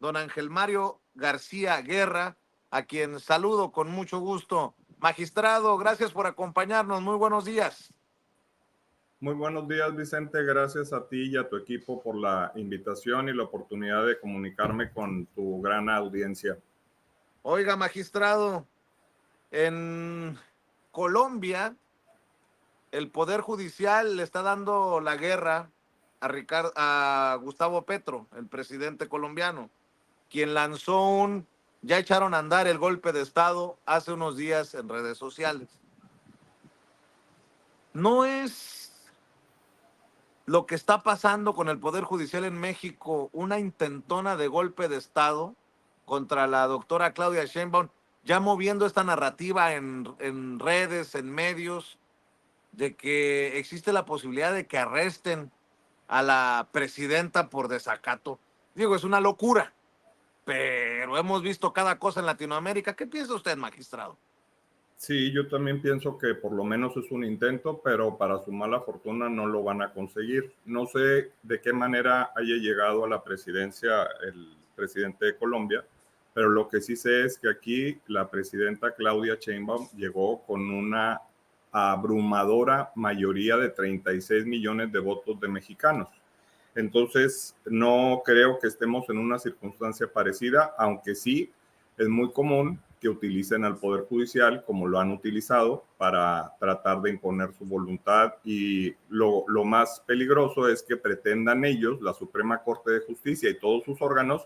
don Ángel Mario García Guerra, a quien saludo con mucho gusto. Magistrado, gracias por acompañarnos. Muy buenos días. Muy buenos días, Vicente. Gracias a ti y a tu equipo por la invitación y la oportunidad de comunicarme con tu gran audiencia. Oiga, magistrado, en Colombia el Poder Judicial le está dando la guerra a Gustavo Petro, el presidente colombiano, quien lanzó ya echaron a andar el golpe de Estado hace unos días en redes sociales. ¿No es lo que está pasando con el Poder Judicial en México una intentona de golpe de Estado contra la doctora Claudia Sheinbaum, ya moviendo esta narrativa en redes, en medios, de que existe la posibilidad de que arresten a la presidenta por desacato? Digo, es una locura, pero hemos visto cada cosa en Latinoamérica. ¿Qué piensa usted, magistrado? Sí, yo también pienso que por lo menos es un intento, pero para su mala fortuna no lo van a conseguir. No sé de qué manera haya llegado a la presidencia el presidente de Colombia, pero lo que sí sé es que aquí la presidenta Claudia Sheinbaum llegó con una abrumadora mayoría de 36 millones de votos de mexicanos. Entonces, no creo que estemos en una circunstancia parecida, aunque sí es muy común que utilicen al Poder Judicial como lo han utilizado para tratar de imponer su voluntad, y lo más peligroso es que pretendan ellos, la Suprema Corte de Justicia y todos sus órganos,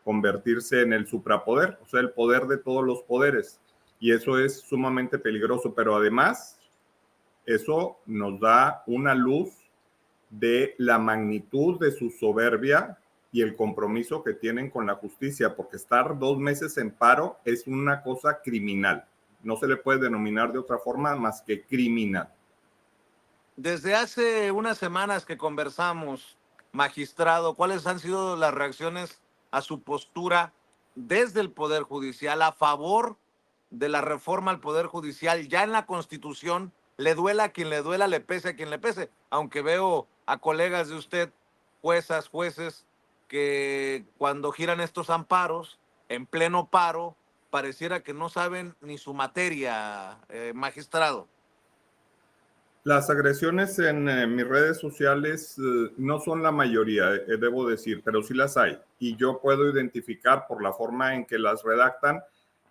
convertirse en el suprapoder, o sea, el poder de todos los poderes, y eso es sumamente peligroso, pero además eso nos da una luz de la magnitud de su soberbia y el compromiso que tienen con la justicia, porque estar 2 meses en paro es una cosa criminal. No se le puede denominar de otra forma más que criminal. Desde hace unas semanas que conversamos, magistrado, ¿cuáles han sido las reacciones a su postura desde el Poder Judicial a favor de la reforma al Poder Judicial? Ya en la Constitución, le duela a quien le duela, le pese a quien le pese, aunque veo a colegas de usted, juezas, jueces, que cuando giran estos amparos, en pleno paro, pareciera que no saben ni su materia, magistrado. Las agresiones en mis redes sociales no son la mayoría, debo decir, pero sí las hay. Y yo puedo identificar por la forma en que las redactan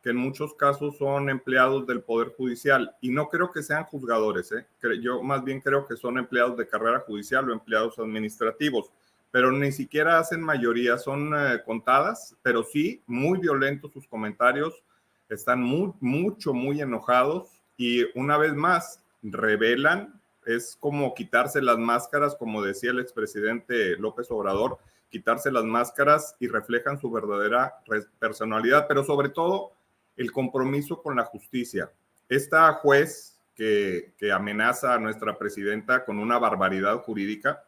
que en muchos casos son empleados del Poder Judicial. Y no creo que sean juzgadores, ¿eh? Yo más bien creo que son empleados de carrera judicial o empleados administrativos. Pero ni siquiera hacen mayoría, son contadas, pero sí muy violentos sus comentarios, están muy enojados, y una vez más revelan, es como quitarse las máscaras, como decía el expresidente López Obrador, quitarse las máscaras, y reflejan su verdadera personalidad, pero sobre todo el compromiso con la justicia. Esta juez que amenaza a nuestra presidenta con una barbaridad jurídica,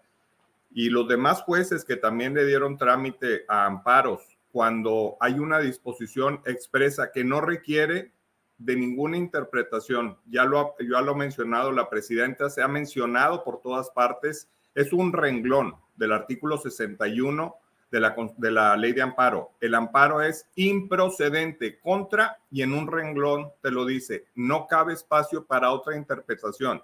y los demás jueces que también le dieron trámite a amparos cuando hay una disposición expresa que no requiere de ninguna interpretación. Ya lo ha mencionado la presidenta, se ha mencionado por todas partes, es un renglón del artículo 61 de la ley de amparo. El amparo es improcedente, contra, y en un renglón te lo dice, no cabe espacio para otra interpretación.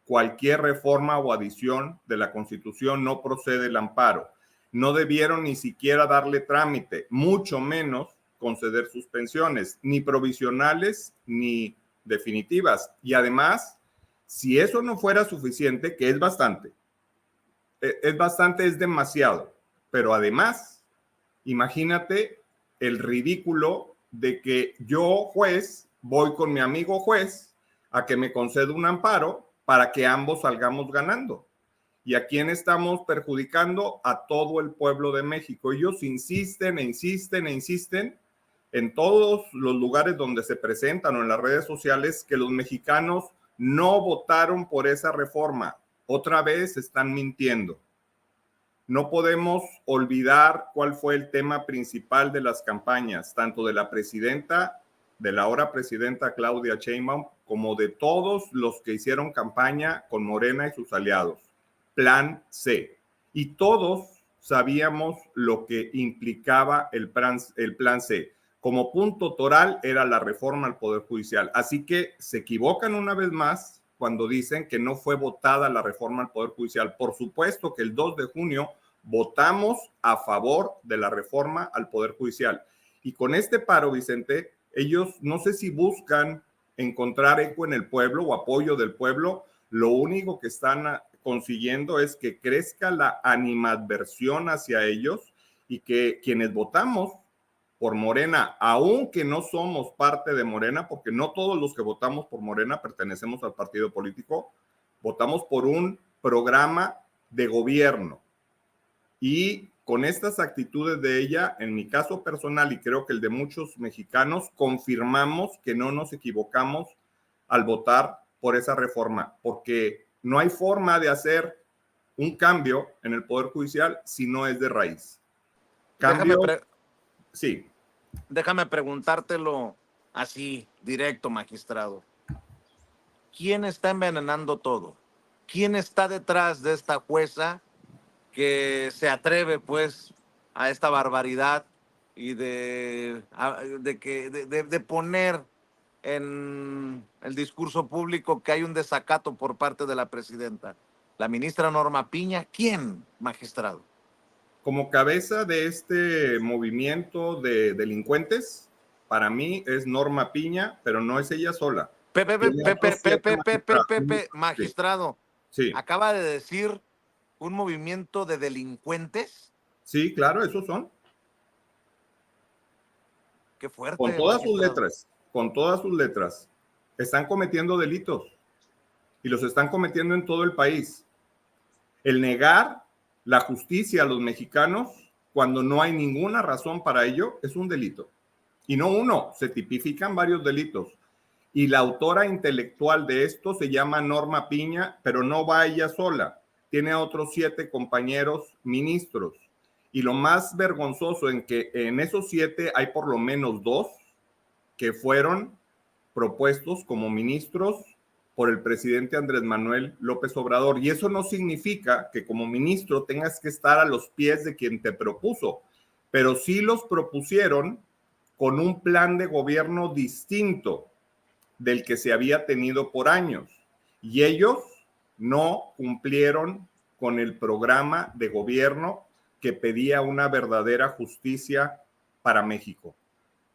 Cualquier reforma o adición de la Constitución no procede el amparo. No debieron ni siquiera darle trámite, mucho menos conceder suspensiones, ni provisionales ni definitivas. Y además, si eso no fuera suficiente, que es bastante, es demasiado, pero además, imagínate el ridículo de que yo, juez, voy con mi amigo juez a que me conceda un amparo para que ambos salgamos ganando. ¿Y a quién estamos perjudicando? A todo el pueblo de México. Ellos insisten e insisten e insisten en todos los lugares donde se presentan o en las redes sociales que los mexicanos no votaron por esa reforma. Otra vez están mintiendo. No podemos olvidar cuál fue el tema principal de las campañas, tanto de la presidenta, de la ahora presidenta Claudia Sheinbaum, como de todos los que hicieron campaña con Morena y sus aliados. Plan C. Y todos sabíamos lo que implicaba el plan C. Como punto toral era la reforma al Poder Judicial. Así que se equivocan una vez más cuando dicen que no fue votada la reforma al Poder Judicial. Por supuesto que el 2 de junio votamos a favor de la reforma al Poder Judicial. Y con este paro, Vicente, ellos no sé si buscan encontrar eco en el pueblo o apoyo del pueblo. Lo único que están consiguiendo es que crezca la animadversión hacia ellos y que quienes votamos por Morena, aunque no somos parte de Morena, porque no todos los que votamos por Morena pertenecemos al partido político, votamos por un programa de gobierno. Y con estas actitudes de ella, en mi caso personal y creo que el de muchos mexicanos, confirmamos que no nos equivocamos al votar por esa reforma, porque no hay forma de hacer un cambio en el Poder Judicial si no es de raíz. Cambio, sí. Déjame preguntártelo así, directo, magistrado. ¿Quién está envenenando todo? ¿Quién está detrás de esta jueza que se atreve, pues, a esta barbaridad y de poner en el discurso público que hay un desacato por parte de la presidenta? ¿La ministra Norma Piña? ¿Quién, magistrado? Como cabeza de este movimiento de delincuentes, para mí es Norma Piña, pero no es ella sola. Magistrado, sí. Acaba de decir un movimiento de delincuentes. Sí, claro, esos son. Qué fuerte. Con todas sus letras, con todas sus letras. Están cometiendo delitos y los están cometiendo en todo el país. El negar la justicia a los mexicanos cuando no hay ninguna razón para ello es un delito. Y no uno, se tipifican varios delitos. Y la autora intelectual de esto se llama Norma Piña, pero no va ella sola. Tiene a otros 7 compañeros ministros. Y lo más vergonzoso en que en esos 7 hay por lo menos 2 que fueron propuestos como ministros por el presidente Andrés Manuel López Obrador. Y eso no significa que como ministro tengas que estar a los pies de quien te propuso, pero sí los propusieron con un plan de gobierno distinto del que se había tenido por años. Y ellos no cumplieron con el programa de gobierno que pedía una verdadera justicia para México.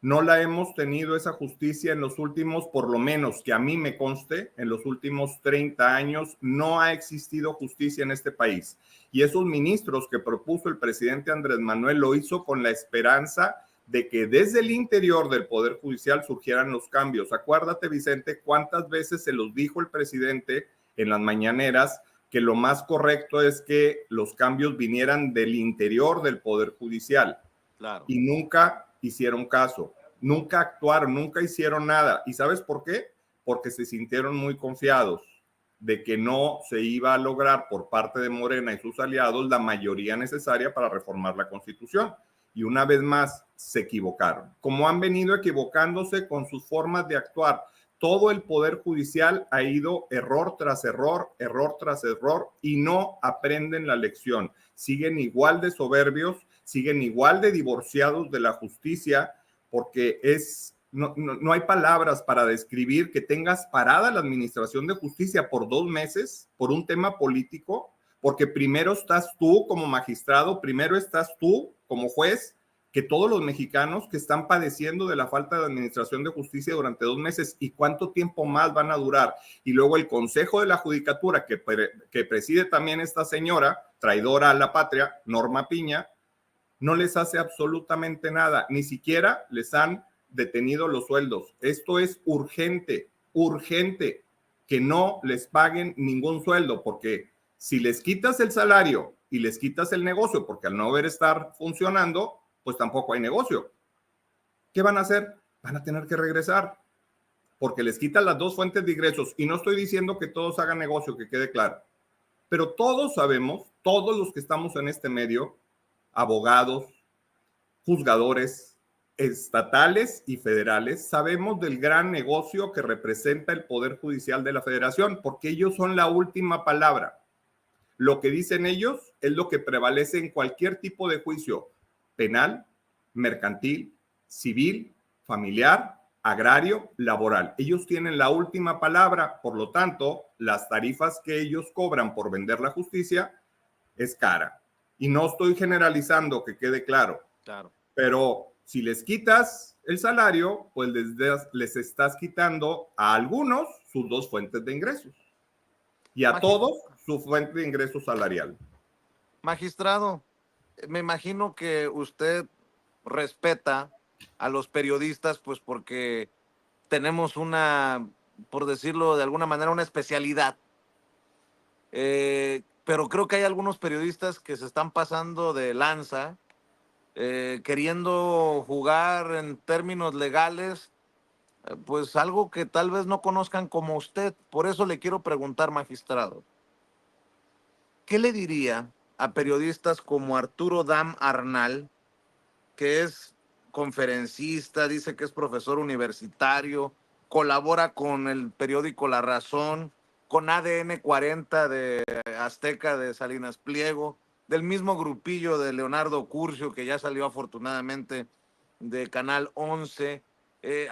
No la hemos tenido esa justicia en los últimos, por lo menos que a mí me conste, en los últimos 30 años no ha existido justicia en este país. Y esos ministros que propuso el presidente Andrés Manuel lo hizo con la esperanza de que desde el interior del Poder Judicial surgieran los cambios. Acuérdate, Vicente, cuántas veces se los dijo el presidente en las mañaneras que lo más correcto es que los cambios vinieran del interior del Poder Judicial. Claro. Y nunca hicieron caso, nunca actuaron, nunca hicieron nada. ¿Y sabes por qué? Porque se sintieron muy confiados de que no se iba a lograr por parte de Morena y sus aliados la mayoría necesaria para reformar la Constitución. Y una vez más se equivocaron, como han venido equivocándose con sus formas de actuar. Todo el Poder Judicial ha ido error tras error, error tras error, y no aprenden la lección. Siguen igual de soberbios, siguen igual de divorciados de la justicia, porque no hay palabras para describir que tengas parada la administración de justicia por 2 meses por un tema político, porque primero estás tú como magistrado, primero estás tú como juez, que todos los mexicanos que están padeciendo de la falta de administración de justicia durante 2 meses. ¿Y cuánto tiempo más van a durar? Y luego el Consejo de la Judicatura, que preside también esta señora, traidora a la patria, Norma Piña, no les hace absolutamente nada, ni siquiera les han detenido los sueldos. Esto es urgente, urgente, que no les paguen ningún sueldo, porque si les quitas el salario y les quitas el negocio, porque al no ver estar funcionando, pues tampoco hay negocio. ¿Qué van a hacer? Van a tener que regresar, porque les quitan las 2 fuentes de ingresos. Y no estoy diciendo que todos hagan negocio, que quede claro, pero todos sabemos, todos los que estamos en este medio, abogados, juzgadores estatales y federales, sabemos del gran negocio que representa el Poder Judicial de la Federación, porque ellos son la última palabra. lo que dicen ellos es lo que prevalece en cualquier tipo de juicio penal, mercantil, civil, familiar, agrario, laboral. Ellos tienen la última palabra, por lo tanto, las tarifas que ellos cobran por vender la justicia es cara. Y no estoy generalizando, que quede claro. Claro. Pero si les quitas el salario, pues les estás quitando a algunos sus dos fuentes de ingresos y a todos su fuente de ingreso salarial. Magistrado, me imagino que usted respeta a los periodistas, pues porque tenemos una, por decirlo de alguna manera, una especialidad. Pero creo que hay algunos periodistas que se están pasando de lanza, queriendo jugar en términos legales, pues algo que tal vez no conozcan como usted. Por eso le quiero preguntar, magistrado, ¿qué le diría a periodistas como Arturo Dam Arnal, que es conferencista, dice que es profesor universitario, colabora con el periódico La Razón, con ADN 40 de Azteca de Salinas Pliego, del mismo grupillo de Leonardo Curcio, que ya salió afortunadamente de Canal 11,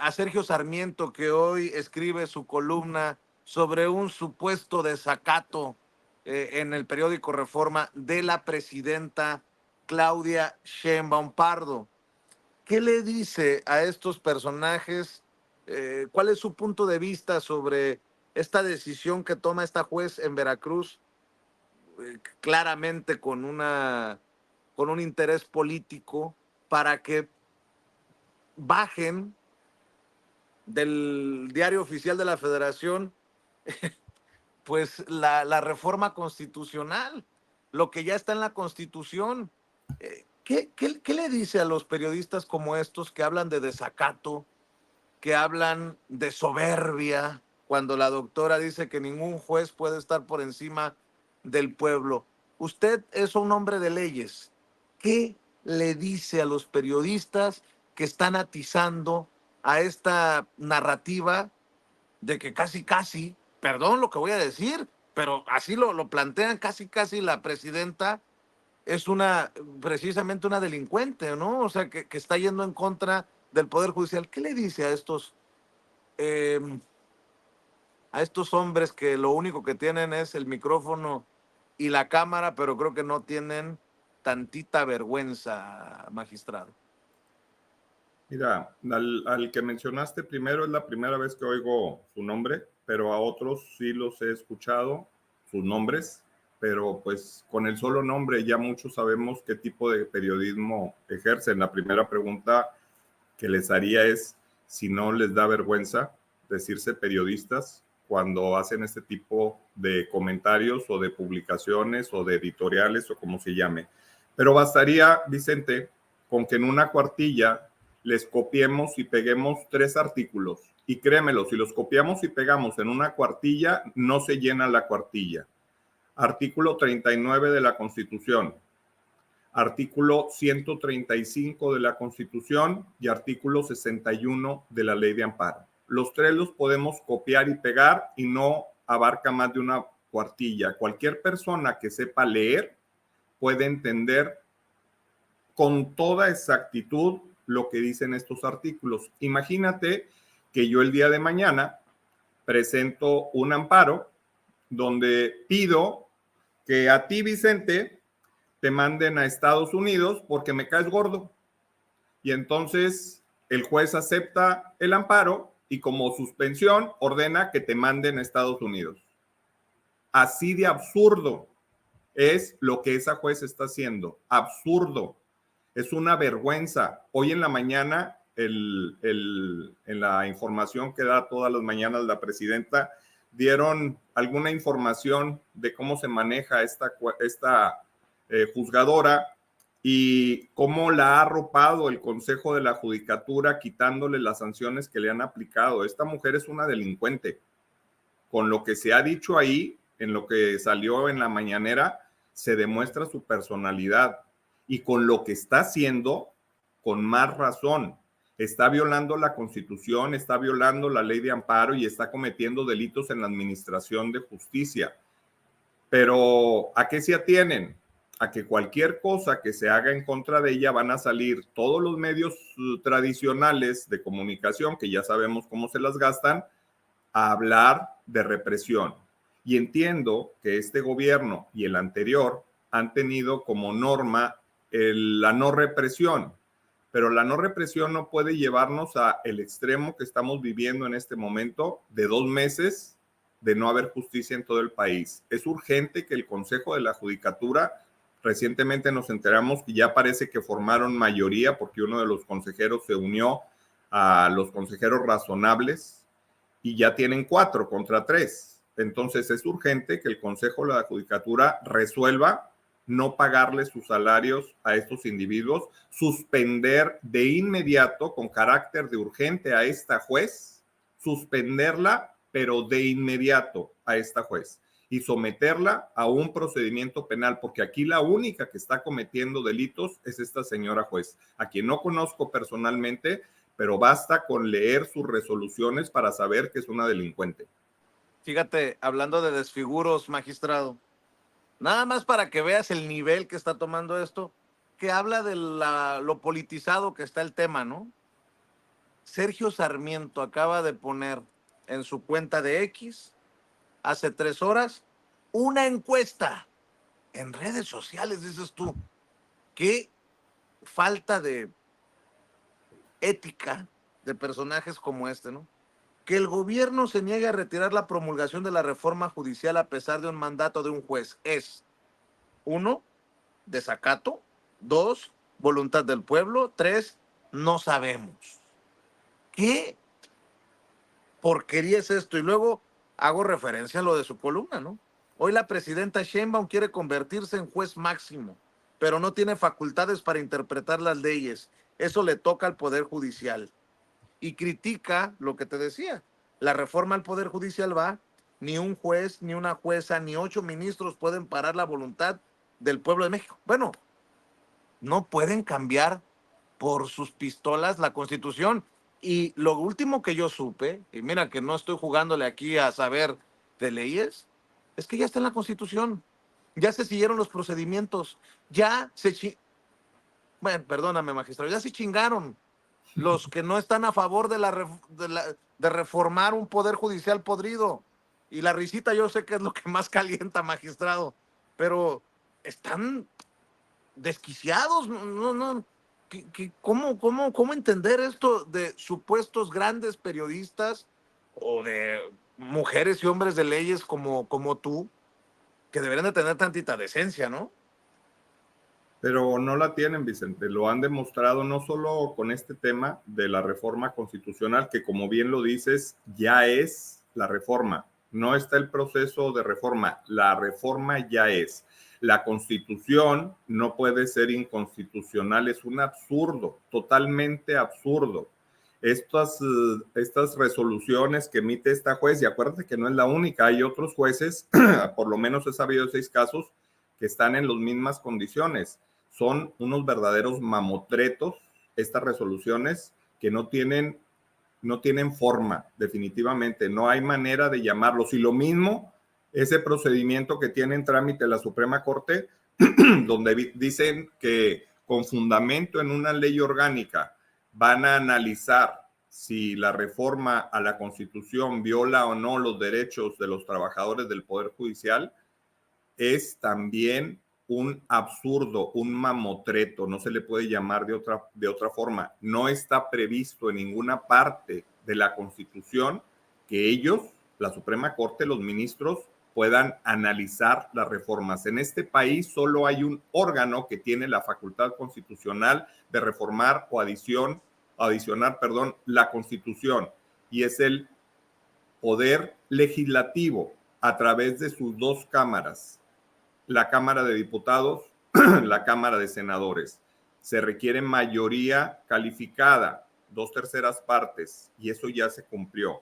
a Sergio Sarmiento, que hoy escribe su columna sobre un supuesto desacato en el periódico Reforma de la presidenta Claudia Sheinbaum Pardo? ¿Qué le dice a estos personajes? ¿Cuál es su punto de vista sobre esta decisión que toma esta juez en Veracruz, claramente con un interés político para que bajen del diario oficial de la Federación pues la reforma constitucional, lo que ya está en la Constitución? ¿Qué le dice a los periodistas como estos que hablan de desacato, que hablan de soberbia, cuando la doctora dice que ningún juez puede estar por encima del pueblo? Usted es un hombre de leyes. ¿Qué le dice a los periodistas que están atizando a esta narrativa de que casi, casi, perdón lo que voy a decir, pero así lo plantean, casi, casi la presidenta es precisamente una delincuente, ¿no? O sea, que está yendo en contra del Poder Judicial? ¿Qué le dice eh, a estos hombres que lo único que tienen es el micrófono y la cámara, pero creo que no tienen tantita vergüenza, magistrado? Mira, al que mencionaste primero es la primera vez que oigo su nombre, pero a otros sí los he escuchado, sus nombres, pero pues con el solo nombre ya muchos sabemos qué tipo de periodismo ejercen. La primera pregunta que les haría es si no les da vergüenza decirse periodistas cuando hacen este tipo de comentarios o de publicaciones o de editoriales o como se llame. Pero bastaría, Vicente, con que en una cuartilla les copiemos y peguemos 3 artículos. Y créemelo, si los copiamos y pegamos en una cuartilla, no se llena la cuartilla. Artículo 39 de la Constitución, artículo 135 de la Constitución y artículo 61 de la Ley de Amparo. Los 3 los podemos copiar y pegar y no abarca más de una cuartilla. Cualquier persona que sepa leer puede entender con toda exactitud lo que dicen estos artículos. Imagínate que yo el día de mañana presento un amparo donde pido que a ti, Vicente, te manden a Estados Unidos porque me caes gordo. Y entonces el juez acepta el amparo y como suspensión ordena que te manden a Estados Unidos. Así de absurdo es lo que esa juez está haciendo. Absurdo. Es una vergüenza. Hoy en la mañana, en la información que da todas las mañanas la presidenta, dieron alguna información de cómo se maneja esta juzgadora y cómo la ha arropado el Consejo de la Judicatura quitándole las sanciones que le han aplicado. Esta mujer es una delincuente. Con lo que se ha dicho ahí, en lo que salió en la mañanera, se demuestra su personalidad. Y con lo que está haciendo, con más razón, está violando la Constitución, está violando la Ley de Amparo y está cometiendo delitos en la administración de justicia. Pero ¿a qué se atienen? A que cualquier cosa que se haga en contra de ella van a salir todos los medios tradicionales de comunicación, que ya sabemos cómo se las gastan, a hablar de represión. Y entiendo que este gobierno y el anterior han tenido como norma la no represión, pero la no represión no puede llevarnos a el extremo que estamos viviendo en este momento de 2 meses de no haber justicia en todo el país. Es urgente que el Consejo de la Judicatura, recientemente nos enteramos que ya parece que formaron mayoría porque uno de los consejeros se unió a los consejeros razonables y ya tienen 4 contra 3. Entonces es urgente que el Consejo de la Judicatura resuelva no pagarle sus salarios a estos individuos, suspender de inmediato con carácter de urgente a esta juez, suspenderla, pero de inmediato a esta juez y someterla a un procedimiento penal, porque aquí la única que está cometiendo delitos es esta señora juez, a quien no conozco personalmente, pero basta con leer sus resoluciones para saber que es una delincuente. Fíjate, hablando de desfiguros, magistrado, nada más para que veas el nivel que está tomando esto, que habla de lo politizado que está el tema, ¿no? Sergio Sarmiento acaba de poner en su cuenta de X, hace 3 horas, una encuesta en redes sociales, dices tú. Qué falta de ética de personajes como este, ¿no? Que el gobierno se niegue a retirar la promulgación de la reforma judicial a pesar de un mandato de un juez es, 1, desacato, 2, voluntad del pueblo, 3, no sabemos. ¿Qué porquería es esto? Y luego hago referencia a lo de su columna, ¿no? Hoy la presidenta Sheinbaum quiere convertirse en juez máximo, pero no tiene facultades para interpretar las leyes. Eso le toca al Poder Judicial. Y critica lo que te decía. La reforma al Poder Judicial va, ni un juez, ni una jueza, ni 8 ministros pueden parar la voluntad del pueblo de México. Bueno, no pueden cambiar por sus pistolas la Constitución. Y lo último que yo supe, y mira que no estoy jugándole aquí a saber de leyes, es que ya está en la Constitución. Ya se siguieron los procedimientos. Ya se... Bueno, perdóname, magistrado, ya se chingaron los que no están a favor de reformar un poder judicial podrido. Y la risita yo sé que es lo que más calienta, magistrado, pero están desquiciados, no. ¿Cómo entender esto de supuestos grandes periodistas o de mujeres y hombres de leyes como tú, que deberían de tener tantita decencia, ¿no? Pero no la tienen, Vicente. Lo han demostrado no solo con este tema de la reforma constitucional, que como bien lo dices, ya es la reforma. No está el proceso de reforma. La reforma ya es. La Constitución no puede ser inconstitucional. Es un absurdo, totalmente absurdo. Estas resoluciones que emite esta juez, y acuérdate que no es la única, hay otros jueces, por lo menos he sabido de 6 casos, que están en las mismas condiciones. Son unos verdaderos mamotretos estas resoluciones que no tienen forma, definitivamente. No hay manera de llamarlos. Y lo mismo, ese procedimiento que tiene en trámite la Suprema Corte, donde dicen que con fundamento en una ley orgánica van a analizar si la reforma a la Constitución viola o no los derechos de los trabajadores del Poder Judicial, es también un absurdo, un mamotreto, no se le puede llamar de otra forma. No está previsto en ninguna parte de la Constitución que ellos, la Suprema Corte, los ministros, puedan analizar las reformas. En este país solo hay un órgano que tiene la facultad constitucional de reformar o adicionar, la Constitución, y es el Poder Legislativo a través de sus 2 cámaras, la Cámara de Diputados, la Cámara de Senadores. Se requiere mayoría calificada, 2/3 partes, y eso ya se cumplió.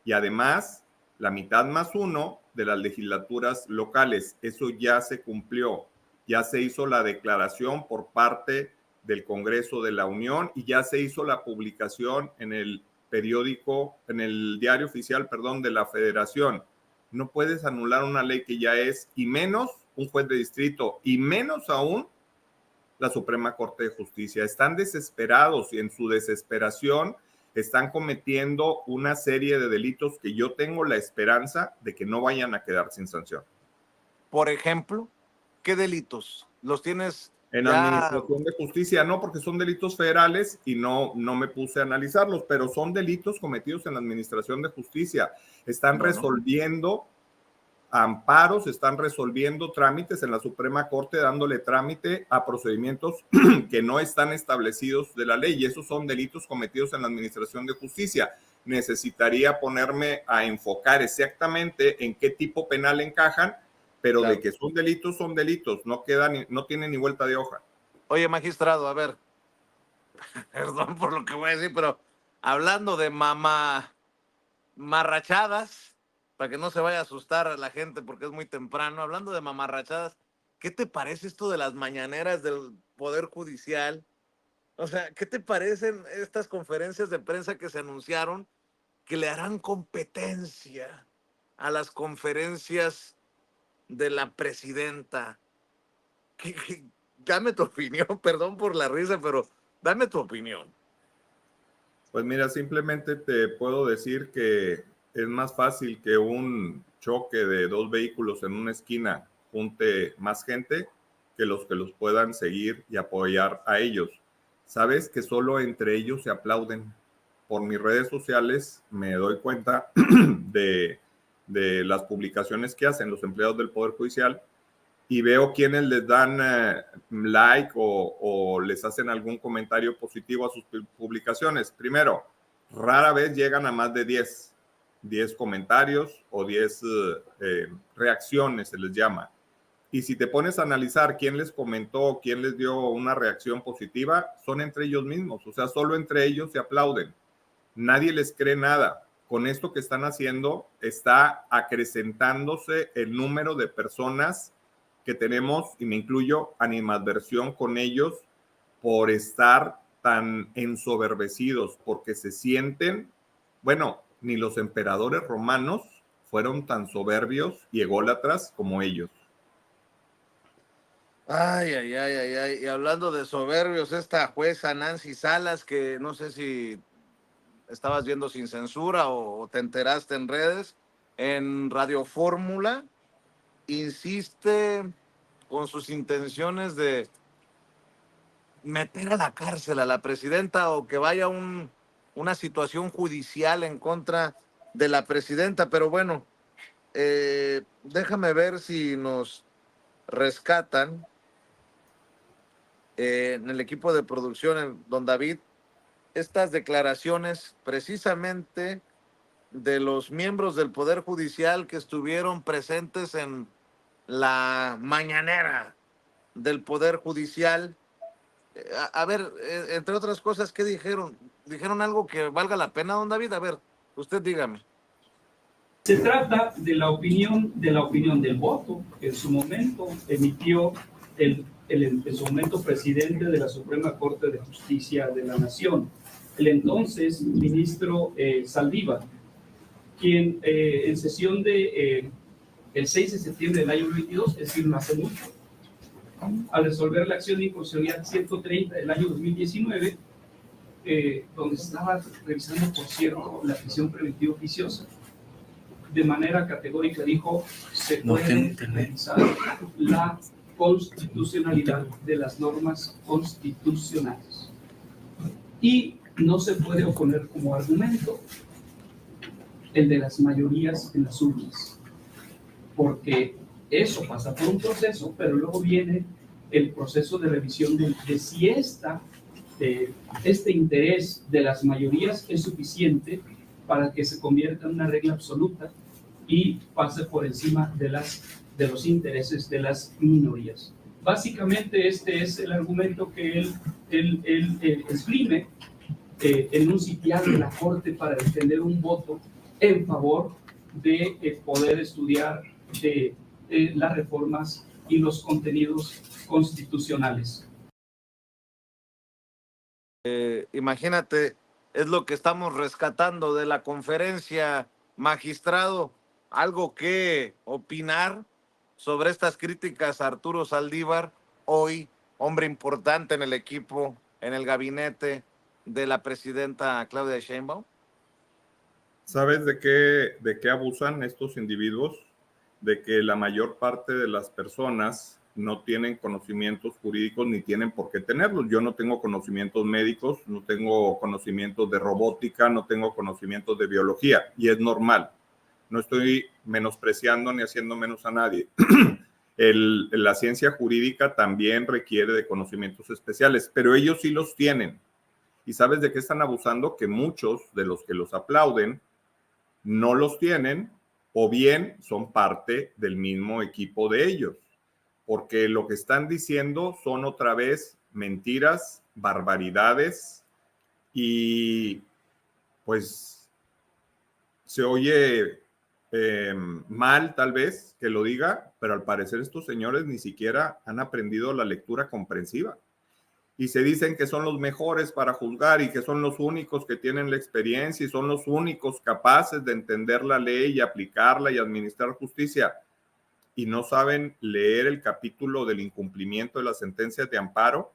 Y además, la mitad más 1 de las legislaturas locales, eso ya se cumplió. Ya se hizo la declaración por parte del Congreso de la Unión y ya se hizo la publicación en el periódico, en el diario oficial, de la Federación. No puedes anular una ley que ya es, y menos un juez de distrito, y menos aún la Suprema Corte de Justicia. Están desesperados y en su desesperación están cometiendo una serie de delitos que yo tengo la esperanza de que no vayan a quedar sin sanción. Por ejemplo, ¿qué delitos? ¿Los tienes En ya? administración de justicia no, porque son delitos federales y no me puse a analizarlos, pero son delitos cometidos en la administración de justicia. Están Bueno, resolviendo amparos, están resolviendo trámites en la Suprema Corte, dándole trámite a procedimientos que no están establecidos de la ley, y esos son delitos cometidos en la administración de justicia. Necesitaría ponerme a enfocar exactamente en qué tipo penal encajan, pero claro. de que son delitos, no quedan, no tienen ni vuelta de hoja. Oye, magistrado, a ver, perdón por lo que voy a decir, pero hablando de mamarrachadas, para que no se vaya a asustar a la gente porque es muy temprano, hablando de mamarrachadas, ¿qué te parece esto de las mañaneras del Poder Judicial? O sea, ¿qué te parecen estas conferencias de prensa que se anunciaron que le harán competencia a las conferencias de la presidenta? Dame tu opinión, perdón por la risa, pero dame tu opinión. Pues mira, simplemente te puedo decir que es más fácil que un choque de dos vehículos en una esquina junte más gente que los puedan seguir y apoyar a ellos. Sabes que solo entre ellos se aplauden. Por mis redes sociales me doy cuenta de las publicaciones que hacen los empleados del Poder Judicial y veo quienes les dan like o les hacen algún comentario positivo a sus publicaciones. Primero, rara vez llegan a más de 10 comentarios o 10 reacciones, se les llama. Y si te pones a analizar quién les comentó, quién les dio una reacción positiva, son entre ellos mismos. O sea, solo entre ellos se aplauden. Nadie les cree nada. Con esto que están haciendo, está acrecentándose el número de personas que tenemos, y me incluyo, animadversión con ellos por estar tan ensoberbecidos, porque se sienten, bueno, ni los emperadores romanos fueron tan soberbios y ególatras como ellos. Ay, ay, ay, ay, ay. Y hablando de soberbios, esta jueza Nancy Salas, que no sé si estabas viendo Sin Censura o te enteraste en redes, en Radio Fórmula, insiste con sus intenciones de meter a la cárcel a la presidenta o que vaya una situación judicial en contra de la presidenta. Pero bueno, déjame ver si nos rescatan en el equipo de producción, en don David, estas declaraciones precisamente de los miembros del Poder Judicial que estuvieron presentes en la mañanera del Poder Judicial. A ver, entre otras cosas, ¿qué dijeron? ¿Dijeron algo que valga la pena, don David? A ver, usted dígame. Se trata de la opinión del voto que en su momento emitió en su momento presidente de la Suprema Corte de Justicia de la Nación, el entonces ministro Saldívar, quien en sesión de el 6 de septiembre del año 22, es decir, no hace mucho, al resolver la acción de inconstitucionalidad 130 del año 2019, donde se estaba revisando, por cierto, la prisión preventiva oficiosa, de manera categórica dijo: se puede revisar la constitucionalidad de las normas constitucionales y no se puede oponer como argumento el de las mayorías en las urnas, porque eso pasa por un proceso, pero luego viene el proceso de revisión de si este interés de las mayorías es suficiente para que se convierta en una regla absoluta y pase por encima de los intereses de las minorías. Básicamente este es el argumento que él exprime en un sitial de la Corte para defender un voto en favor de poder estudiar las reformas y los contenidos constitucionales. Imagínate, es lo que estamos rescatando de la conferencia, magistrado. ¿Algo que opinar sobre estas críticas a Arturo Saldívar, hoy hombre importante en el equipo, en el gabinete de la presidenta Claudia Sheinbaum? ¿Sabes de qué abusan estos individuos? De que la mayor parte de las personas no tienen conocimientos jurídicos ni tienen por qué tenerlos. Yo no tengo conocimientos médicos, no tengo conocimientos de robótica, no tengo conocimientos de biología, y es normal. No estoy menospreciando ni haciendo menos a nadie. La ciencia jurídica también requiere de conocimientos especiales, pero ellos sí los tienen. ¿Y sabes de qué están abusando? Que muchos de los que los aplauden no los tienen, o bien son parte del mismo equipo de ellos, porque lo que están diciendo son otra vez mentiras, barbaridades, y pues se oye mal tal vez que lo diga, pero al parecer estos señores ni siquiera han aprendido la lectura comprensiva. Y se dicen que son los mejores para juzgar y que son los únicos que tienen la experiencia y son los únicos capaces de entender la ley y aplicarla y administrar justicia. Y no saben leer el capítulo del incumplimiento de las sentencias de amparo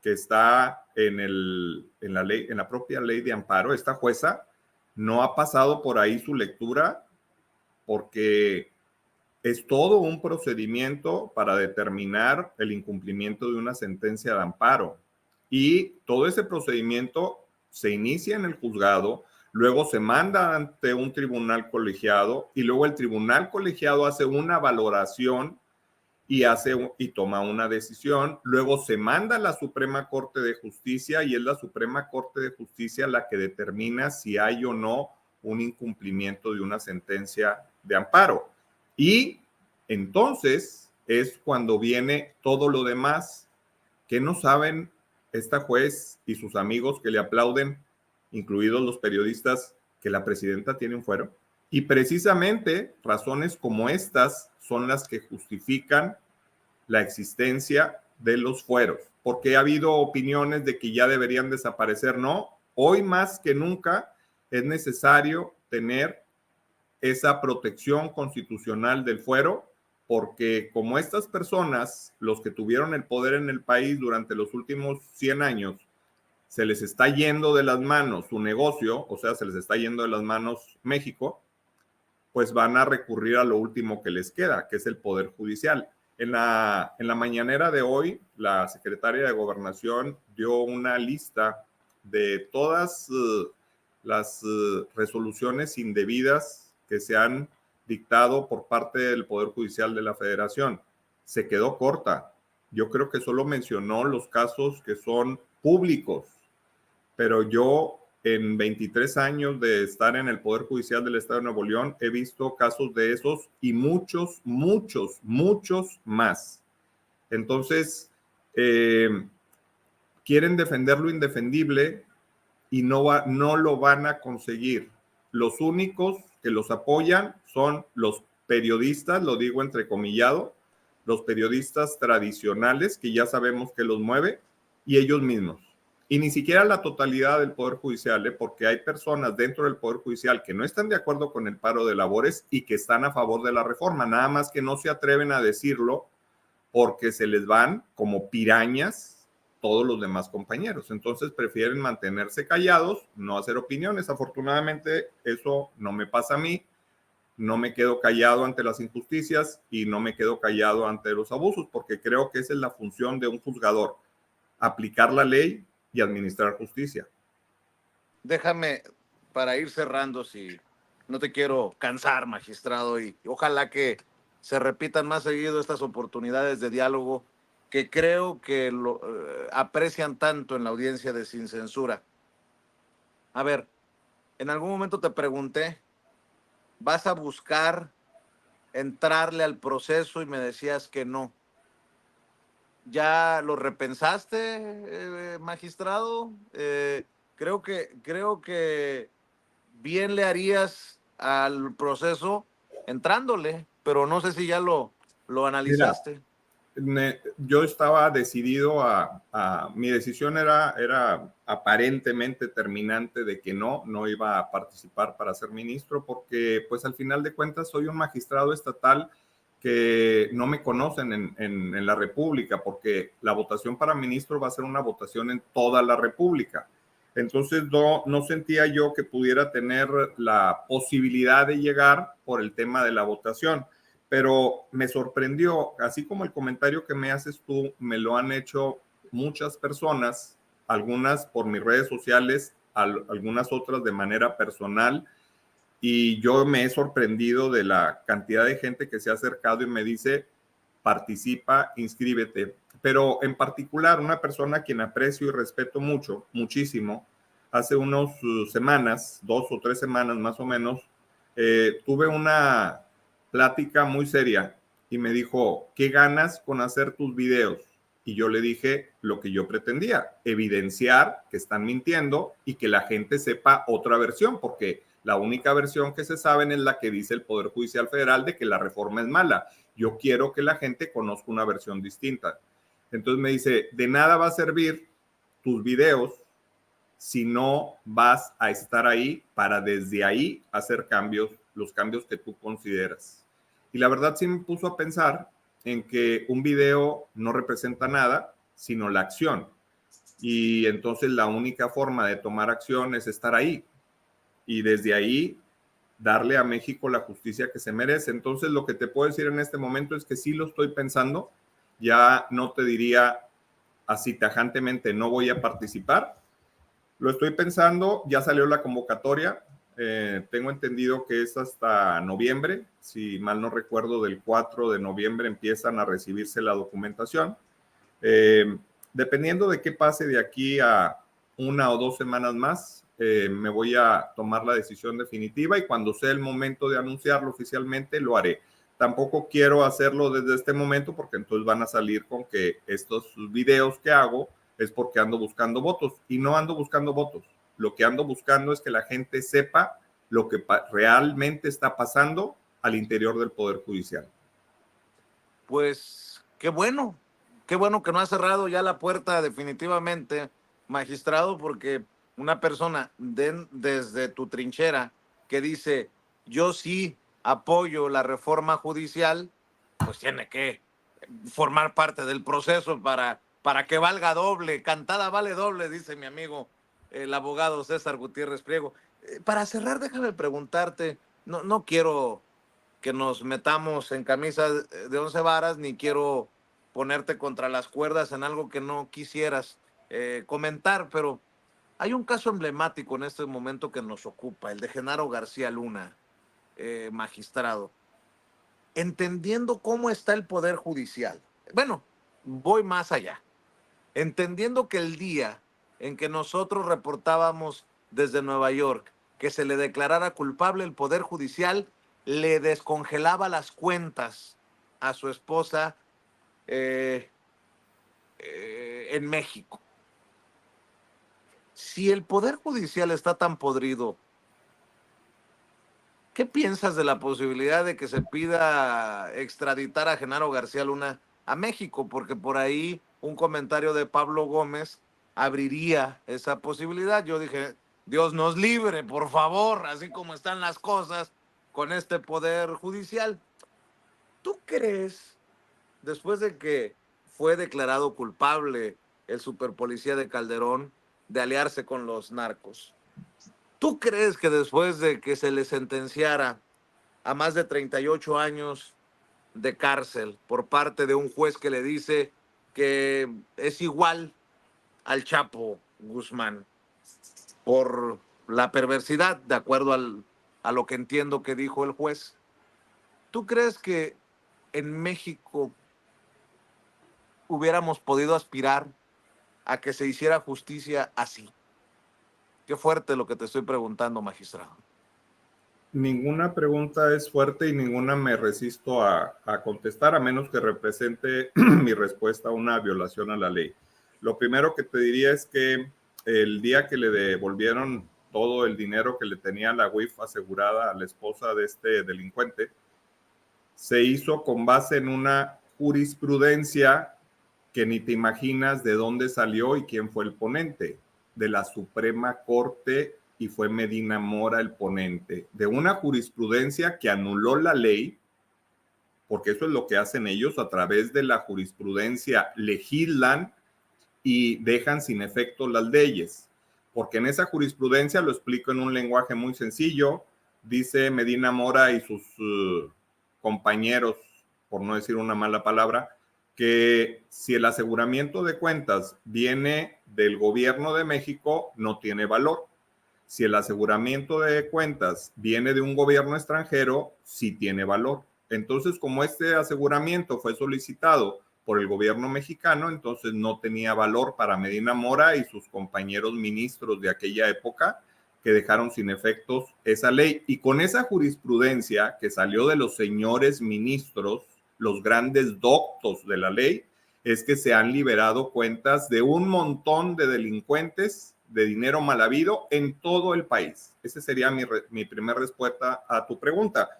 que está en la propia ley de amparo. Esta jueza no ha pasado por ahí su lectura, porque es todo un procedimiento para determinar el incumplimiento de una sentencia de amparo. Y todo ese procedimiento se inicia en el juzgado, luego se manda ante un tribunal colegiado y luego el tribunal colegiado hace una valoración y toma una decisión. Luego se manda a la Suprema Corte de Justicia y es la Suprema Corte de Justicia la que determina si hay o no un incumplimiento de una sentencia de amparo. Y entonces es cuando viene todo lo demás. Que no saben esta juez y sus amigos que le aplauden, incluidos los periodistas, que la presidenta tiene un fuero. Y precisamente razones como estas son las que justifican la existencia de los fueros, porque ha habido opiniones de que ya deberían desaparecer. No, hoy más que nunca es necesario tener esa protección constitucional del fuero, porque como estas personas, los que tuvieron el poder en el país durante los últimos 100 años, se les está yendo de las manos su negocio, o sea, se les está yendo de las manos México, pues van a recurrir a lo último que les queda, que es el Poder Judicial. En la mañanera de hoy, la secretaria de Gobernación dio una lista de todas las resoluciones indebidas que se han dictado por parte del Poder Judicial de la Federación. Se quedó corta. Yo creo que solo mencionó los casos que son públicos, pero yo en 23 años de estar en el Poder Judicial del Estado de Nuevo León he visto casos de esos y muchos, muchos, muchos más. Entonces, quieren defender lo indefendible y no lo van a conseguir. Los únicos que los apoyan son los periodistas, lo digo entrecomillado, los periodistas tradicionales, que ya sabemos que los mueve, y ellos mismos. Y ni siquiera la totalidad del Poder Judicial, porque hay personas dentro del Poder Judicial que no están de acuerdo con el paro de labores y que están a favor de la reforma, nada más que no se atreven a decirlo porque se les van como pirañas todos los demás compañeros. Entonces prefieren mantenerse callados, no hacer opiniones. Afortunadamente eso no me pasa a mí. No me quedo callado ante las injusticias y no me quedo callado ante los abusos, porque creo que esa es la función de un juzgador, aplicar la ley y administrar justicia. Déjame, para ir cerrando, si no te quiero cansar, magistrado, y ojalá que se repitan más seguido estas oportunidades de diálogo que creo que lo aprecian tanto en la audiencia de Sin Censura. A ver, en algún momento te pregunté, ¿vas a buscar entrarle al proceso? Y me decías que no. ¿Ya lo repensaste, magistrado? Creo que bien le harías al proceso entrándole, pero no sé si ya lo analizaste. yo estaba decidido mi decisión era aparentemente terminante de que no iba a participar para ser ministro, porque pues al final de cuentas soy un magistrado estatal que no me conocen en la República, porque la votación para ministro va a ser una votación en toda la República. Entonces no sentía yo que pudiera tener la posibilidad de llegar por el tema de la votación. Pero me sorprendió, así como el comentario que me haces tú, me lo han hecho muchas personas, algunas por mis redes sociales, algunas otras de manera personal, y yo me he sorprendido de la cantidad de gente que se ha acercado y me dice, participa, inscríbete. Pero en particular, una persona a quien aprecio y respeto mucho, muchísimo, hace unas semanas, 2 o 3 semanas más o menos, tuve una plática muy seria y me dijo, ¿qué ganas con hacer tus videos? Y yo le dije lo que yo pretendía, evidenciar que están mintiendo y que la gente sepa otra versión, porque la única versión que se sabe es la que dice el Poder Judicial Federal de que la reforma es mala. Yo quiero que la gente conozca una versión distinta. Entonces me dice, de nada va a servir tus videos si no vas a estar ahí para desde ahí hacer cambios, los cambios que tú consideras. Y la verdad sí me puso a pensar en que un video no representa nada, sino la acción. Y entonces la única forma de tomar acción es estar ahí. Y desde ahí darle a México la justicia que se merece. Entonces lo que te puedo decir en este momento es que sí lo estoy pensando. Ya no te diría así tajantemente no voy a participar. Lo estoy pensando, ya salió la convocatoria. Tengo entendido que es hasta noviembre, si mal no recuerdo, del 4 de noviembre empiezan a recibirse la documentación. Dependiendo de qué pase de aquí a 1 o 2 semanas más, me voy a tomar la decisión definitiva y cuando sea el momento de anunciarlo oficialmente lo haré. Tampoco quiero hacerlo desde este momento porque entonces van a salir con que estos videos que hago es porque ando buscando votos y no ando buscando votos. Lo que ando buscando es que la gente sepa lo que realmente está pasando al interior del Poder Judicial. Pues qué bueno que no ha cerrado ya la puerta definitivamente, magistrado, porque una persona desde tu trinchera que dice, yo sí apoyo la reforma judicial, pues tiene que formar parte del proceso para que valga doble, cantada vale doble, dice mi amigo el abogado César Gutiérrez Priego. Para cerrar, déjame preguntarte, no quiero que nos metamos en camisa de 11 varas, ni quiero ponerte contra las cuerdas en algo que no quisieras comentar, pero hay un caso emblemático en este momento que nos ocupa, el de Genaro García Luna, magistrado. Entendiendo cómo está el Poder Judicial. Bueno, voy más allá. Entendiendo que el día en que nosotros reportábamos desde Nueva York que se le declarara culpable, el Poder Judicial le descongelaba las cuentas a su esposa en México. Si el Poder Judicial está tan podrido, ¿qué piensas de la posibilidad de que se pida extraditar a Genaro García Luna a México? Porque por ahí un comentario de Pablo Gómez abriría esa posibilidad. Yo dije, Dios nos libre, por favor, así como están las cosas con este Poder Judicial. ¿Tú crees, después de que fue declarado culpable el superpolicía de Calderón de aliarse con los narcos, ¿tú crees que después de que se le sentenciara a más de 38 años de cárcel por parte de un juez que le dice que es igual al Chapo Guzmán por la perversidad, de acuerdo a lo que entiendo que dijo el juez? ¿Tú crees que en México hubiéramos podido aspirar a que se hiciera justicia así? Qué fuerte lo que te estoy preguntando, magistrado. Ninguna pregunta es fuerte y ninguna me resisto a contestar, a menos que represente mi respuesta a una violación a la ley. Lo primero que te diría es que el día que le devolvieron todo el dinero que le tenía la UIF asegurada a la esposa de este delincuente, se hizo con base en una jurisprudencia que ni te imaginas de dónde salió y quién fue el ponente, de la Suprema Corte, y fue Medina Mora el ponente, de una jurisprudencia que anuló la ley, porque eso es lo que hacen ellos, a través de la jurisprudencia legislan y dejan sin efecto las leyes, porque en esa jurisprudencia, lo explico en un lenguaje muy sencillo, dice Medina Mora y sus compañeros, por no decir una mala palabra, que si el aseguramiento de cuentas viene del gobierno de México, no tiene valor. Si el aseguramiento de cuentas viene de un gobierno extranjero, sí tiene valor. Entonces, como este aseguramiento fue solicitado por el gobierno mexicano, entonces no tenía valor para Medina Mora y sus compañeros ministros de aquella época, que dejaron sin efectos esa ley. Y con esa jurisprudencia que salió de los señores ministros, los grandes doctos de la ley, es que se han liberado cuentas de un montón de delincuentes de dinero mal habido en todo el país. Esa sería mi primera respuesta a tu pregunta.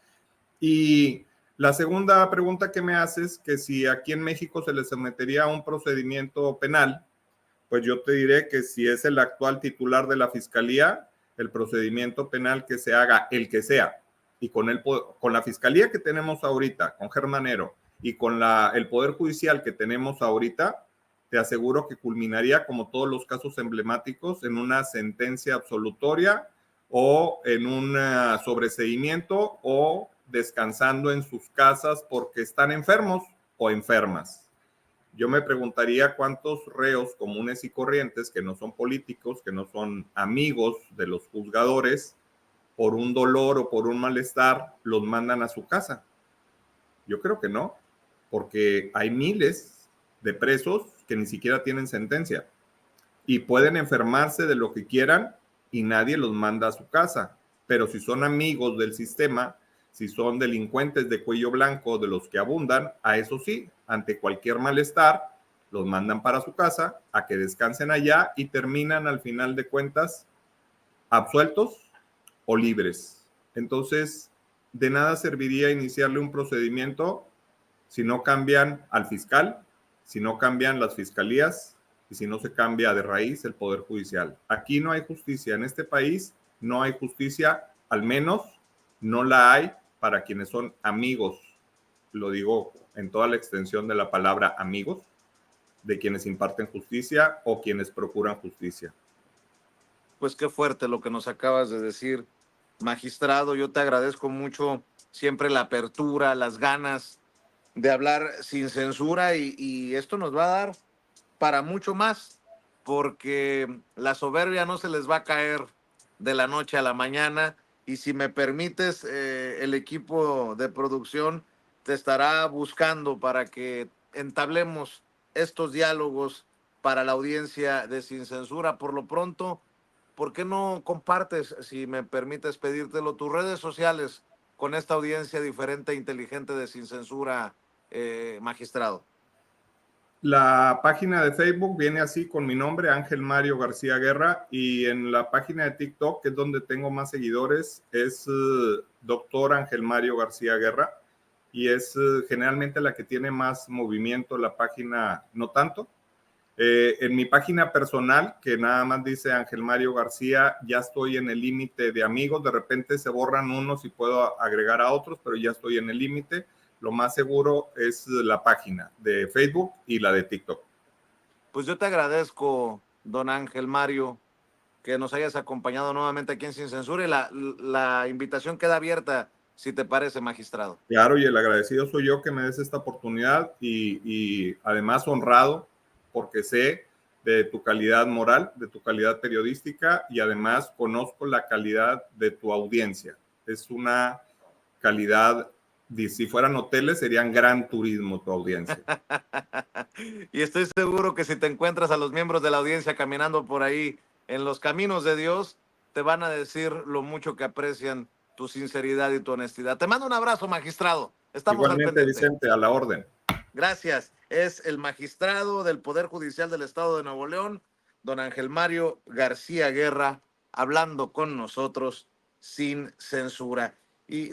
Y la segunda pregunta que me haces, que si aquí en México se le sometería a un procedimiento penal, pues yo te diré que si es el actual titular de la Fiscalía, el procedimiento penal que se haga, el que sea, y con la Fiscalía que tenemos ahorita, con Germanero, y con el Poder Judicial que tenemos ahorita, te aseguro que culminaría, como todos los casos emblemáticos, en una sentencia absolutoria o en un sobreseimiento o descansando en sus casas porque están enfermos o enfermas. Yo me preguntaría cuántos reos comunes y corrientes que no son políticos, que no son amigos de los juzgadores, por un dolor o por un malestar, los mandan a su casa. Yo creo que no, porque hay miles de presos que ni siquiera tienen sentencia y pueden enfermarse de lo que quieran y nadie los manda a su casa. Pero si son amigos del sistema, si son delincuentes de cuello blanco, de los que abundan, a eso sí, ante cualquier malestar, los mandan para su casa a que descansen allá y terminan al final de cuentas absueltos o libres. Entonces, de nada serviría iniciarle un procedimiento si no cambian al fiscal, si no cambian las fiscalías y si no se cambia de raíz el Poder Judicial. Aquí no hay justicia, en este país no hay justicia, al menos no la hay para quienes son amigos, lo digo en toda la extensión de la palabra amigos, de quienes imparten justicia o quienes procuran justicia. Pues qué fuerte lo que nos acabas de decir, magistrado. Yo te agradezco mucho siempre la apertura, las ganas de hablar sin censura y esto nos va a dar para mucho más, porque la soberbia no se les va a caer de la noche a la mañana. Y si me permites, el equipo de producción te estará buscando para que entablemos estos diálogos para la audiencia de Sin Censura. Por lo pronto, ¿por qué no compartes, si me permites pedírtelo, tus redes sociales con esta audiencia diferente e inteligente de Sin Censura, magistrado? La página de Facebook viene así con mi nombre, Ángel Mario García Guerra, y en la página de TikTok, que es donde tengo más seguidores, es Doctor Ángel Mario García Guerra, y es generalmente la que tiene más movimiento, la página no tanto. En mi página personal, que nada más dice Ángel Mario García, ya estoy en el límite de amigos, de repente se borran unos y puedo agregar a otros, pero ya estoy en el límite. Lo más seguro es la página de Facebook y la de TikTok. Pues yo te agradezco, don Ángel Mario, que nos hayas acompañado nuevamente aquí en Sin Censura, y la invitación queda abierta, si te parece, magistrado. Claro, y el agradecido soy yo que me des esta oportunidad y además honrado porque sé de tu calidad moral, de tu calidad periodística y además conozco la calidad de tu audiencia. Es una calidad, si fueran hoteles serían gran turismo tu audiencia. Y estoy seguro que si te encuentras a los miembros de la audiencia caminando por ahí en los caminos de Dios, te van a decir lo mucho que aprecian tu sinceridad y tu honestidad. Te mando un abrazo, magistrado. Estamos al Igualmente, pendiente. Vicente, a la orden. Gracias. Es el magistrado del Poder Judicial del Estado de Nuevo León, don Ángel Mario García Guerra, hablando con nosotros sin censura. Y